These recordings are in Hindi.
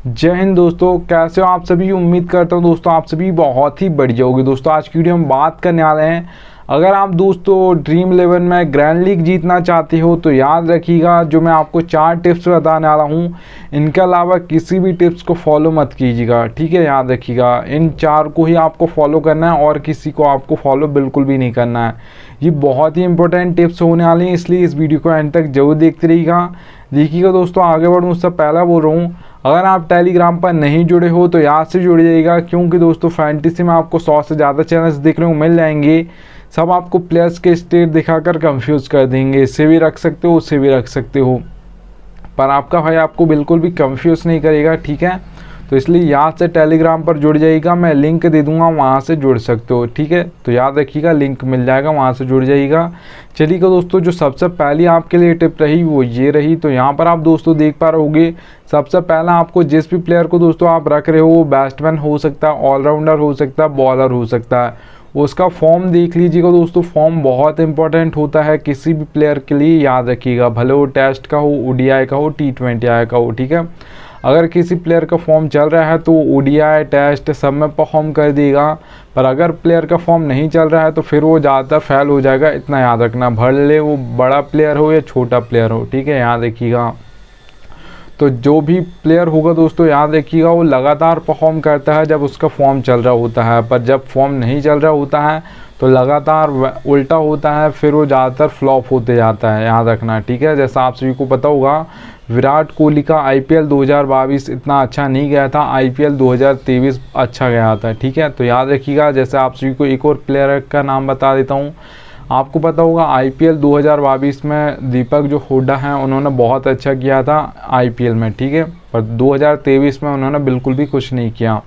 जय हिंद दोस्तों, कैसे हो आप सभी। उम्मीद करता हूँ दोस्तों आप सभी बहुत ही बढ़िया होगी। दोस्तों आज की वीडियो में बात करने वाले हैं, अगर आप दोस्तों ड्रीम 11 में ग्रैंड लीग जीतना चाहते हो तो याद रखिएगा जो मैं आपको 4 टिप्स बताने वाला हूँ, इनके अलावा किसी भी टिप्स को फॉलो मत कीजिएगा। ठीक है, याद रखिएगा इन 4 को ही आपको फॉलो करना है और किसी को आपको फॉलो बिल्कुल भी नहीं करना है। ये बहुत ही इंपॉर्टेंट टिप्स होने वाली हैं, इसलिए इस वीडियो को एंड तक जरूर देखते रहिएगा। देखिएगा दोस्तों, आगे बढ़ूँ उससे पहले बोल रहा हूँ, अगर आप टेलीग्राम पर नहीं जुड़े हो तो याद से जुड़ जाइएगा, क्योंकि दोस्तों फैंटेसी में आपको 100 से ज़्यादा चैनल्स देखने को मिल जाएंगे। सब आपको प्लेयर्स के स्टेट दिखाकर कंफ्यूज कर देंगे, इससे भी रख सकते हो उससे भी रख सकते हो, पर आपका भाई आपको बिल्कुल भी कंफ्यूज नहीं करेगा। ठीक है, तो इसलिए याद से टेलीग्राम पर जुड़ जाइएगा, मैं लिंक दे दूंगा, वहाँ से जुड़ सकते हो। ठीक है, तो याद रखिएगा लिंक मिल जाएगा, वहाँ से जुड़ जाइएगा। चलिएगा दोस्तों, जो सबसे पहली आपके लिए टिप रही वो ये रही। तो यहाँ पर आप दोस्तों देख पा रहे होगे, सबसे पहला आपको जिस भी प्लेयर को दोस्तों आप रख रहे हो वो बैट्समैन हो सकता है, ऑलराउंडर हो सकता है, बॉलर हो सकता है, उसका फॉर्म देख लीजिएगा दोस्तों। फॉर्म बहुत इंपॉर्टेंट होता है किसी भी प्लेयर के लिए, याद रखिएगा, भले वो टेस्ट का हो, ओडीआई का हो, T20I का हो। ठीक है, अगर किसी प्लेयर का फॉर्म चल रहा है तो ओडीआई टेस्ट सब में परफॉर्म कर देगा, पर अगर प्लेयर का फॉर्म नहीं चल रहा है तो फिर वो ज़्यादातर फेल हो जाएगा। इतना याद रखना, भले वो बड़ा प्लेयर हो या छोटा प्लेयर हो। ठीक है, याद रखिएगा। तो जो भी प्लेयर होगा दोस्तों याद रखिएगा वो लगातार परफॉर्म करता है जब उसका फॉर्म चल रहा होता है, पर जब फॉर्म नहीं चल रहा होता है तो लगातार उल्टा होता है, फिर वो ज़्यादातर फ्लॉप होते जाता है, याद रखना। ठीक है, जैसा आप सभी को पता होगा विराट कोहली का IPL 2022 इतना अच्छा नहीं गया था, IPL 2023 अच्छा गया था। ठीक है, तो याद रखिएगा। जैसे आप सभी को एक और प्लेयर का नाम बता देता हूँ, आपको पता होगा IPL 2022 में दीपक जो हुड्डा हैं उन्होंने बहुत अच्छा किया था IPL में। ठीक है, पर 2023 में उन्होंने बिल्कुल भी कुछ नहीं किया।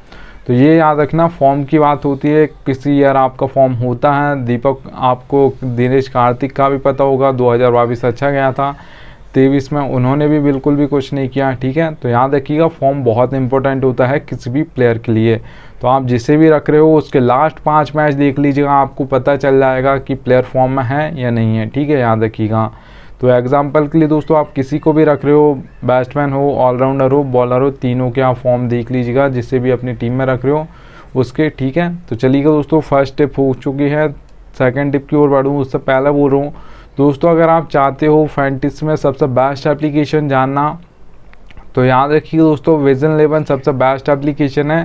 तो ये याद रखना, फॉर्म की बात होती है, किसी ईयर आपका फॉर्म होता है। दीपक, आपको दिनेश कार्तिक का भी पता होगा 2022 अच्छा गया था, 23 में उन्होंने भी बिल्कुल भी कुछ नहीं किया। ठीक है, तो याद रखिएगा फॉर्म बहुत इंपॉर्टेंट होता है किसी भी प्लेयर के लिए। तो आप जिसे भी रख रहे हो उसके लास्ट 5 मैच देख लीजिएगा, आपको पता चल जाएगा कि प्लेयर फॉर्म में है या नहीं है। ठीक है, याद रखिएगा। तो एग्जाम्पल के लिए दोस्तों आप किसी को भी रख रहे हो, बैट्समैन हो, ऑलराउंडर हो, बॉलर हो, तीनों के आप फॉर्म देख लीजिएगा जिसे भी अपनी टीम में रख रहे हो उसके। ठीक है, तो चलिएगा दोस्तों, फर्स्ट टिप हो चुकी है, सेकंड टिप की ओर बढ़ूँ उससे पहले बोल रहा हूँ दोस्तों, अगर आप चाहते हो फैंटेसी में सबसे बेस्ट एप्लीकेशन जानना तो याद रखिए दोस्तों विजन 11 सबसे बेस्ट एप्लीकेशन है।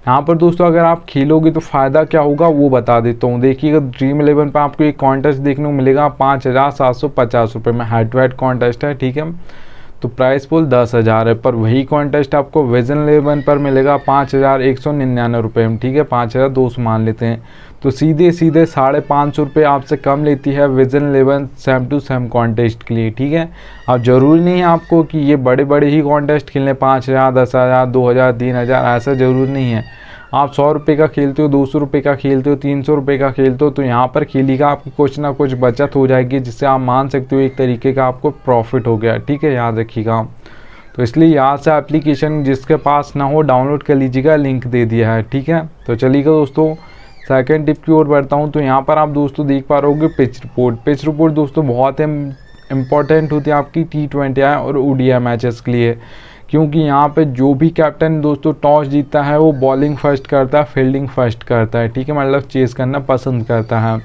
यहाँ पर दोस्तों अगर आप खेलोगे तो फ़ायदा क्या होगा वो बता देता हूँ। देखिएगा ड्रीम 11 पर आपको एक कॉन्टेस्ट देखने को मिलेगा 5,750 रुपये में, हेड टू हेड कॉन्टेस्ट है। ठीक है, तो प्राइस पूल 10,000 है, पर वही कॉन्टेस्ट आपको विजन 11 पर मिलेगा 5,199 रुपये में। ठीक है, 5,200 मान लेते हैं, तो सीधे 550 रुपये आपसे कम लेती है vision 11 same to same contest के लिए। ठीक है, अब ज़रूरी नहीं है आपको कि ये बड़े बड़े ही कॉन्टेस्ट खेलने, 5,000, 10,000, 2,000, 3,000, ऐसा ज़रूरी नहीं है। आप 100 रुपये का खेलते हो, 200 रुपये का खेलते हो, 300 रुपये का खेलते हो, तो यहाँ पर खेलिएगा आपकी कुछ ना कुछ बचत हो जाएगी, जिससे आप मान सकते हो एक तरीके का आपको प्रॉफिट हो गया। ठीक है, याद रखिएगा। तो इसलिए यहाँ से एप्लीकेशन जिसके पास ना हो डाउनलोड कर लीजिएगा, लिंक दे दिया है। ठीक है, तो चलिएगा दोस्तों सेकंड टिप की ओर बढ़ता हूँ। तो यहाँ पर आप दोस्तों देख पा रहे होगे पिच रिपोर्ट। पिच रिपोर्ट दोस्तों बहुत इम्पॉर्टेंट होती है आपकी T20I और ODI मैचेस के लिए, क्योंकि यहाँ पे जो भी कैप्टन दोस्तों टॉस जीतता है वो बॉलिंग फर्स्ट करता है, फील्डिंग फर्स्ट करता है। ठीक है, मतलब चेस करना पसंद करता है,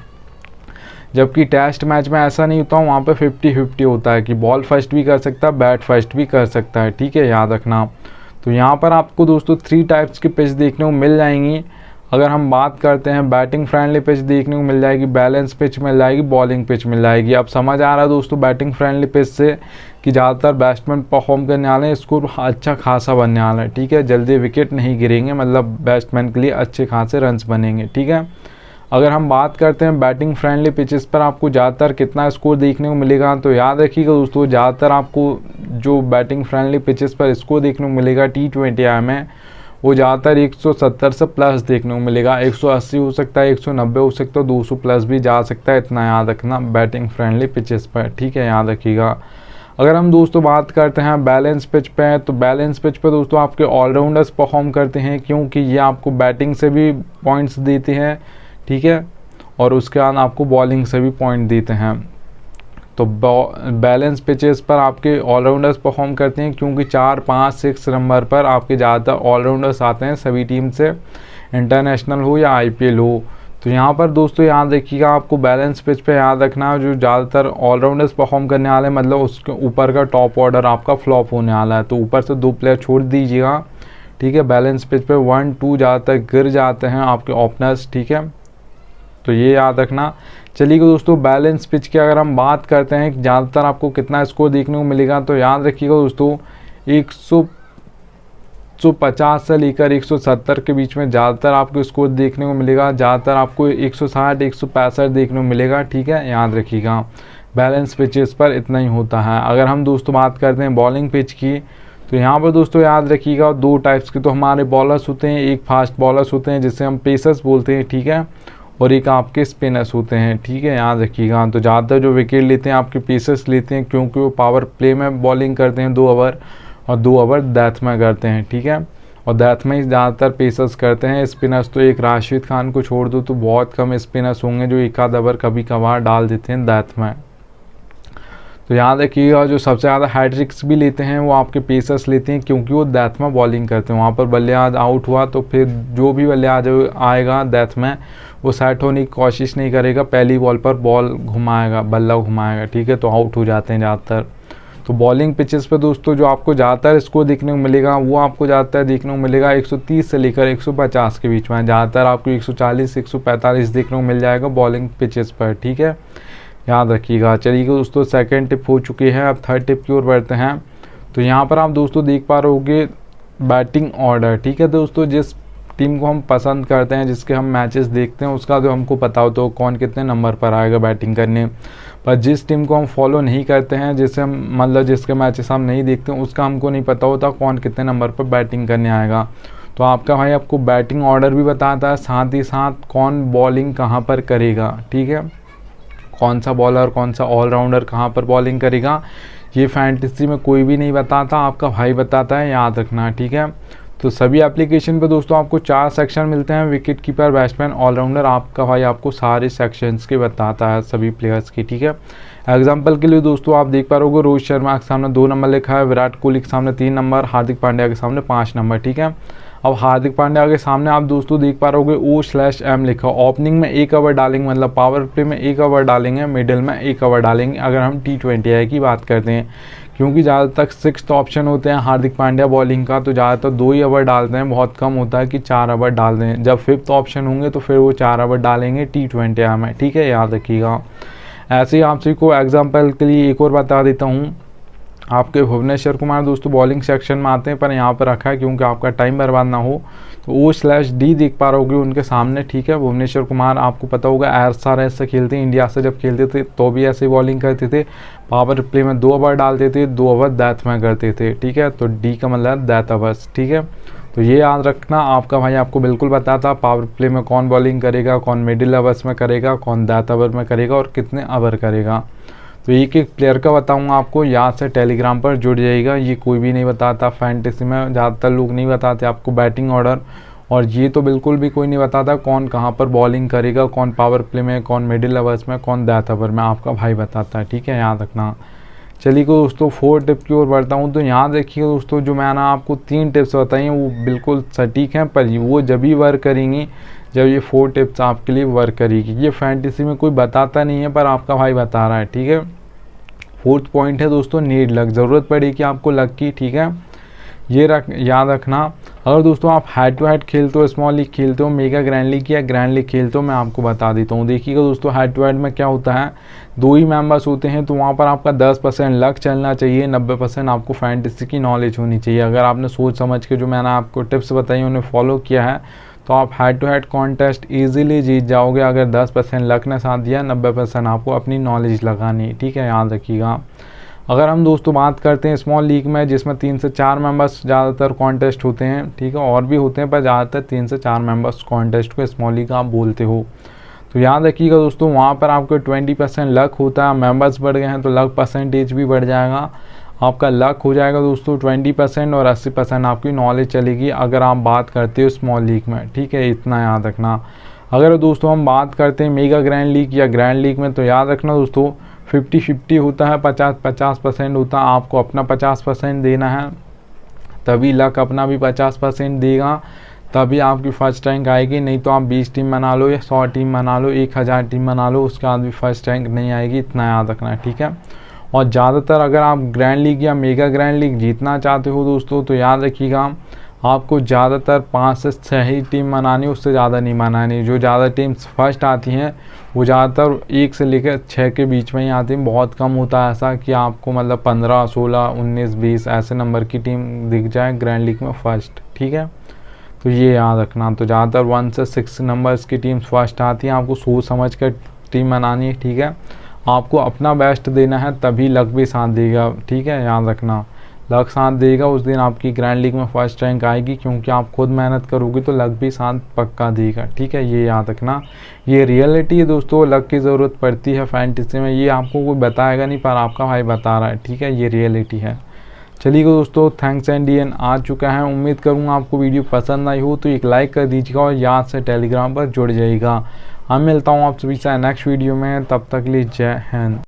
जबकि टेस्ट मैच में ऐसा नहीं होता, वहाँ पे 50-50 होता है कि बॉल फर्स्ट भी कर सकता है, बैट फर्स्ट भी कर सकता है। ठीक है, याद रखना। तो यहाँ पर आपको दोस्तों 3 टाइप्स की पिच देखने को मिल जाएंगी। अगर हम बात करते हैं बैटिंग फ्रेंडली पिच देखने को मिल जाएगी, बैलेंस पिच मिल जाएगी, बॉलिंग पिच मिल जाएगी। अब समझ आ रहा है दोस्तों बैटिंग फ्रेंडली पिच से कि ज़्यादातर बैट्समैन परफॉर्म करने वाले हैं, स्कोर अच्छा खासा बनने वाला है। ठीक है, जल्दी विकेट नहीं गिरेंगे, मतलब बैट्समैन के लिए अच्छे खासे रन्स बनेंगे। ठीक है, अगर हम बात करते हैं बैटिंग फ्रेंडली पिचेस पर आपको ज़्यादातर कितना स्कोर देखने को मिलेगा, तो याद रखिएगा दोस्तों ज़्यादातर आपको जो बैटिंग फ्रेंडली पिचेस पर स्कोर देखने को मिलेगा T20I में, वो ज़्यादातर 170 से प्लस देखने को मिलेगा। 180 हो सकता है, 190 हो सकता है, 200 प्लस भी जा सकता है, इतना याद रखना बैटिंग फ्रेंडली पिचेस पर। ठीक है, याद रखिएगा। अगर हम दोस्तों बात करते हैं बैलेंस पिच पे, तो बैलेंस पिच पे दोस्तों आपके ऑलराउंडर्स परफॉर्म करते हैं, क्योंकि ये आपको बैटिंग से भी पॉइंट्स देते हैं। ठीक है, और उसके बाद आपको बॉलिंग से भी पॉइंट देते हैं। तो बैलेंस पिचेस पर आपके ऑलराउंडर्स परफॉर्म करते हैं, क्योंकि 4, 5, 6 नंबर पर आपके ज़्यादातर ऑलराउंडर्स आते हैं सभी टीम से, इंटरनेशनल हो या IPL हो। तो यहाँ पर दोस्तों याद रखिएगा, आपको बैलेंस पिच पे याद रखना जो ज़्यादातर ऑलराउंडर्स परफॉर्म करने वाले, मतलब उसके ऊपर का टॉप ऑर्डर आपका फ्लॉप होने वाला है, तो ऊपर से 2 प्लेयर छोड़ दीजिएगा, ठीक है। बैलेंस पिच पे 1, 2 ज़्यादातर गिर जाते हैं आपके ओपनर्स, ठीक है, तो ये याद रखना। चलिए दोस्तों, बैलेंस पिच की अगर हम बात करते हैं ज़्यादातर आपको कितना स्कोर देखने को मिलेगा, तो याद रखिएगा दोस्तों 150 से लेकर 170 के बीच में ज़्यादातर आपको स्कोर देखने को मिलेगा। ज़्यादातर आपको 160, 165 देखने को मिलेगा, ठीक है, याद रखिएगा। बैलेंस पिचेस पर इतना ही होता है। अगर हम दोस्तों बात करते हैं बॉलिंग पिच की, तो यहाँ पर दोस्तों याद रखिएगा 2 टाइप्स के तो हमारे बॉलर्स होते हैं। एक फास्ट बॉलर्स होते हैं जिसे हम पेसर्स बोलते हैं, ठीक है, और एक आपके स्पिनर्स होते हैं, ठीक है, याद रखिएगा। तो ज़्यादातर जो विकेट लेते हैं आपके पेसर्स लेते हैं, क्योंकि वो पावर प्ले में बॉलिंग करते हैं 2 ओवर, और 2 ओवर डेथ में करते हैं, ठीक है, और डेथ में ही ज़्यादातर पेसर्स करते हैं। स्पिनर्स तो एक राशिद खान को छोड़ दो तो बहुत कम स्पिनर्स होंगे जो एक आध ओवर कभी कभार डाल देते हैं डेथ में। तो याद रखिएगा जो सबसे ज़्यादा हैट्रिक्स भी लेते हैं वो आपके पेसर्स लेते हैं, क्योंकि वो डेथ में बॉलिंग करते हैं। वहाँ पर बल्लेबाज आउट हुआ तो फिर जो भी बल्लेबाज आएगा डेथ में वो सेट होने की कोशिश नहीं करेगा, पहली बॉल पर बॉल घुमाएगा, बल्ला घुमाएगा, ठीक है, तो आउट हो जाते हैं ज़्यादातर। तो बॉलिंग पिचेस पे दोस्तों जो आपको ज़्यादातर स्कोर देखने को मिलेगा वो आपको ज़्यादातर देखने को मिलेगा 130 से लेकर 150 के बीच में। ज़्यादातर आपको 140, 145 देखने को मिल जाएगा बॉलिंग पिचेस पर, ठीक है, याद रखिएगा। चलिए दोस्तों, सेकंड टिप हो चुकी है, अब थर्ड टिप की ओर बढ़ते हैं। तो यहाँ पर आप दोस्तों देख पा रहे होंगे बैटिंग ऑर्डर, ठीक है दोस्तों, जिस टीम को हम पसंद करते हैं, जिसके हम मैचेस देखते हैं, उसका जो हमको पता हो तो कौन कितने नंबर पर आएगा बैटिंग करने। पर जिस टीम को हम फॉलो नहीं करते हैं, जिसे हम मतलब जिसके मैचेस हम नहीं देखते हैं, उसका हमको नहीं पता होता कौन कितने नंबर पर बैटिंग करने आएगा। तो आपका भाई आपको बैटिंग ऑर्डर भी बताता है, साथ ही साथ कौन बॉलिंग कहाँ पर करेगा, ठीक है, कौन सा बॉलर कौन सा ऑलराउंडर कहाँ पर बॉलिंग करेगा, ये फैंटेसी में कोई भी नहीं बताता, आपका भाई बताता है, याद रखना, ठीक है। तो सभी एप्लीकेशन पे दोस्तों आपको 4 सेक्शन मिलते हैं, विकेट कीपर, बैट्समैन, ऑलराउंडर। आपका भाई आपको सारे सेक्शंस के बताता है सभी प्लेयर्स की, ठीक है। एग्जाम्पल के लिए दोस्तों आप देख पा रहे हो रोहित शर्मा के सामने 2 नंबर लिखा है, विराट कोहली के सामने 3 नंबर, हार्दिक पांड्या के सामने 5 नंबर, ठीक है। अब हार्दिक पांड्या के सामने आप दोस्तों देख पा रहे होगे O/M लिखा, ओपनिंग में 1 ओवर डालेंगे, मतलब पावर प्ले में 1 ओवर डालेंगे, मिडिल में 1 ओवर डालेंगे अगर हम T20I की बात करते हैं, क्योंकि ज़्यादातर 6th ऑप्शन होते हैं हार्दिक पांड्या बॉलिंग का, तो ज़्यादातर 2 ही ओवर डालते हैं, बहुत कम होता है कि 4 ओवर डाल दें। जब 5th ऑप्शन होंगे तो फिर वो 4 ओवर डालेंगे T20I में, ठीक है, याद रखिएगा। ऐसे ही आप सभी को एग्जाम्पल के लिए एक और बता देता हूँ, आपके भुवनेश्वर कुमार दोस्तों बॉलिंग सेक्शन में आते हैं, पर यहाँ पर रखा है क्योंकि आपका टाइम बर्बाद ना हो। तो O/D देख पा रहे होगे उनके सामने, ठीक है। भुवनेश्वर कुमार आपको पता होगा SRH से खेलते हैं, इंडिया से जब खेलते थे तो भी ऐसे बॉलिंग करते थे, पावर प्ले में 2 ओवर डालते थे, 2 ओवर डेथ में करते थे, ठीक है। तो D का मतलब डेथ ओवर्स, ठीक है। तो ये याद रखना, आपका भाई आपको बिल्कुल बताता पावर प्ले में कौन बॉलिंग करेगा, कौन मिडिल ओवर्स में करेगा, कौन डेथ ओवर में करेगा और कितने ओवर करेगा। तो एक एक प्लेयर का बताऊंगा आपको, याद से टेलीग्राम पर जुड़ जाइएगा। ये कोई भी नहीं बताता, फैंटेसी में ज़्यादातर लोग नहीं बताते आपको बैटिंग ऑर्डर, और ये तो बिल्कुल भी कोई नहीं बताता कौन कहाँ पर बॉलिंग करेगा, कौन पावर प्ले में, कौन मिडिल ओवर्स में, कौन डेथ ओवर में, आपका भाई बताता है, ठीक है, याद रखना। चलिए दोस्तों 4 टिप की ओर बढ़ता हूँ। तो याद रखिएगा दोस्तों, जो मैंने आपको 3 टिप्स बताई हैं वो बिल्कुल सटीक हैं, पर वो जब भी वर्क करेंगी जब ये 4 टिप्स आपके लिए वर्क करेगी। ये फैंटेसी में कोई बताता नहीं है, पर आपका भाई बता रहा है, ठीक है। 4th पॉइंट है दोस्तों नीड लक, ज़रूरत पड़ेगी आपको लक की, ठीक है, ये याद रखना। अगर दोस्तों आप हेड टू हेड खेलते हो, स्मॉल लीग खेलते हो, मेगा ग्रैंड लीग या ग्रैंड लीग खेलते हो, मैं आपको बता देता हूँ। देखिएगा दोस्तों हेड टू हेड में क्या होता है, 2 ही मेंबर्स होते हैं, तो वहाँ पर आपका 10% लक चलना चाहिए, 90% आपको फैंटेसी की नॉलेज होनी चाहिए। अगर आपने सोच समझ के जो मैंने आपको टिप्स बताई उन्हें फॉलो किया है तो आप head to head contest easily जीत जाओगे। अगर 10% लक ने साथ दिया, 90% आपको अपनी नॉलेज लगानी, ठीक है, याद रखिएगा। अगर हम दोस्तों बात करते हैं स्मॉल लीग में, जिसमें 3 से 4 मेंबर्स ज़्यादातर कॉन्टेस्ट होते हैं, ठीक है, और भी होते हैं पर ज़्यादातर 3 से 4 मेंबर्स कॉन्टेस्ट को स्मॉल लीग आप बोलते हो। तो याद रखिएगा दोस्तों, वहाँ पर आपको 20% लक होता है, मेंबर्स बढ़ गए हैं तो लक परसेंटेज भी बढ़ जाएगा। आपका लक हो जाएगा दोस्तों 20% और 80% आपकी नॉलेज चलेगी अगर आप बात करते हो स्मॉल लीग में, ठीक है, इतना याद रखना। अगर दोस्तों हम बात करते हैं मेगा ग्रैंड लीग या ग्रैंड लीग में, तो याद रखना दोस्तों 50-50 होता है, 50-50% होता है। आपको अपना 50% देना है, तभी लक अपना भी 50% देगा, तभी आपकी फर्स्ट रैंक आएगी। नहीं तो आप 20 टीम बना लो या 100 टीम बना लो, 1000 टीम बना लो, उसके बाद भी फर्स्ट रैंक नहीं आएगी। इतना याद रखना है, ठीक है। और ज़्यादातर अगर आप ग्रैंड लीग या मेगा ग्रैंड लीग जीतना चाहते हो दोस्तों, तो याद रखिएगा आपको ज़्यादातर 5 से 6 ही टीम बनानी, उससे ज़्यादा नहीं बनानी। जो ज़्यादा टीम्स फर्स्ट आती हैं वो ज़्यादातर 1 से लेकर 6 के बीच में ही आती हैं। बहुत कम होता है ऐसा कि आपको मतलब 15, 16, 19, 20 ऐसे नंबर की टीम दिख जाए ग्रैंड लीग में फर्स्ट, ठीक है। तो ये याद रखना। तो ज़्यादातर 1 से 6 नंबर्स की टीम्स फर्स्ट आती हैं। आपको सोच समझ कर टीम बनानी है, ठीक है। आपको अपना बेस्ट देना है, तभी लक भी साथ देगा, ठीक है। याद रखना, लक साथ देगा उस दिन आपकी ग्रैंड लीग में फर्स्ट रैंक आएगी, क्योंकि आप खुद मेहनत करोगे तो लक भी साथ पक्का देगा, ठीक है। ये याद रखना, ये रियलिटी है दोस्तों। लक की ज़रूरत पड़ती है फैंटेसी में, ये आपको कोई बताएगा नहीं, पर आपका भाई बता रहा है, ठीक है। ये रियलिटी है। चलिए दोस्तों, थैंक्स एंड DN आ चुका है। उम्मीद करूँगा आपको वीडियो पसंद आई हो, तो एक लाइक कर दीजिएगा और याद से टेलीग्राम पर जुड़ जाइएगा। मैं मिलता हूँ आप सभी से नेक्स्ट वीडियो में, तब तक के लिए जय हिंद।